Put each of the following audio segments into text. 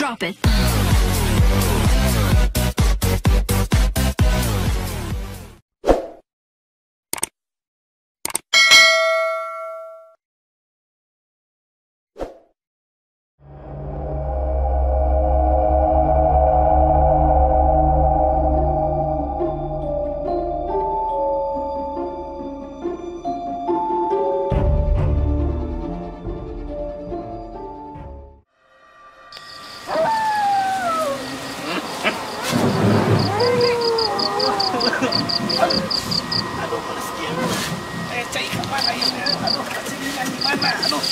Drop it. Aduh, males dia. Cai kemana ya? Aduh, kesinian di mana? Aduh.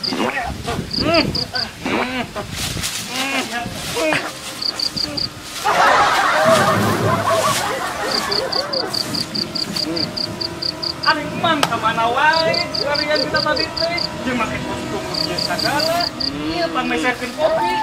Ini ya. Aling man kemana wae? Kalian kita tadi teh dia pakai kostum biasa segala. Iya, pameserkeun kopi.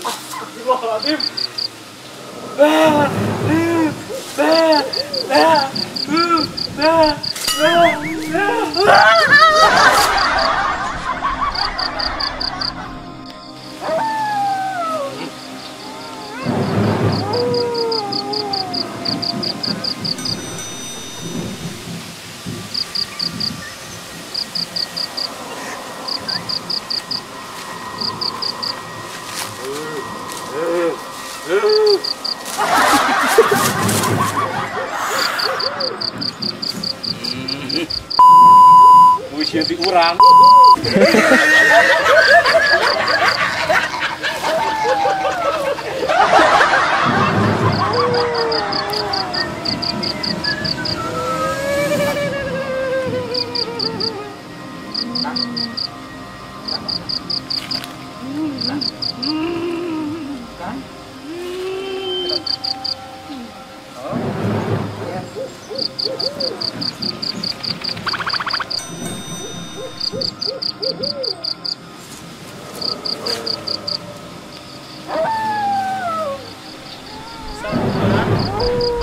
Astagfirullahaladzim. Wis di urang.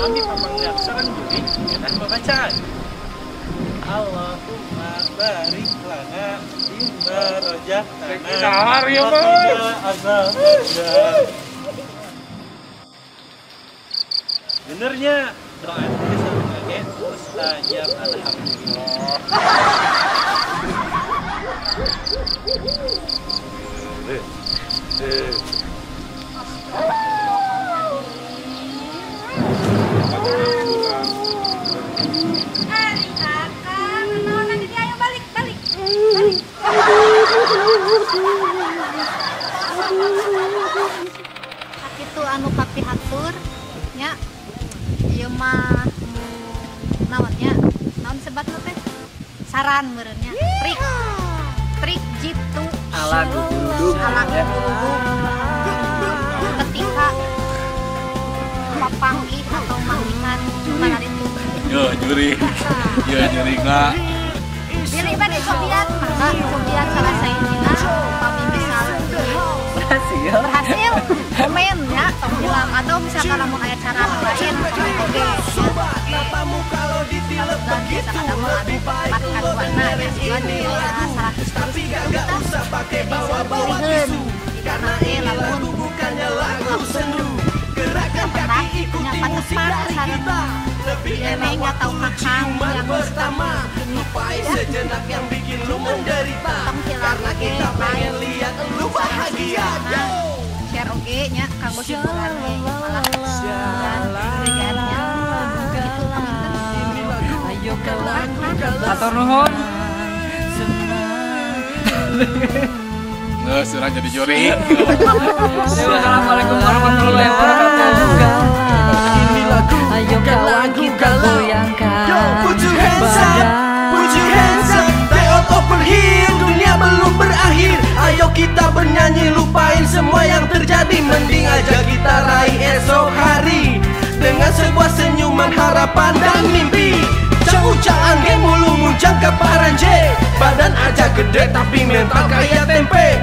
Kami pemenglaksanaan juri dan pembacaan. Allahumma barik lana bima rojahtana benernya doa itu sebagai mustajab alhamdulillah. Hari kakak, menolak nanti dia ayo balik. Itu anu kapi hatur, nya, ieu mah naonnya, naon sebatna teh? Saran meureunnya, trik jitu. Ala gugudug. Ketika papangih atau mangihan mana itu. Yo juri enggak. Pilih ban Soviet, maka Soviet salah sainina kami misal berhasil komen ya tong bilang atau misalkan namun aya cara lain oke. Kalau ganti ada mau anu patkan warna ya sesuai dengan 100 juta pakai bawa-bawa karena lamun bukannya lagu sendu gerakan kaki ikuti musik kita lebih enak waktu lu ciuman pertama lupai sejenak yang bikin lu menderita karena kita pengen lihat lu bahagia. Share oke nya Kang Bos hiburan malah ganti ayo Atur nuhun. Serang jadi juri. Assalamualaikum warahmatullahi wabarakatuh. Ini lagu bukan lagu galau. Yo, put your hands up, lay out over here. Dunia belum berakhir. Ayo kita bernyanyi, lupain semua yang terjadi. Mending aja kita raih esok hari dengan sebuah senyuman, harapan dan mimpi. Ucaan game mulu muncang ke paranje. Badan aja gede tapi mental kayak tempe.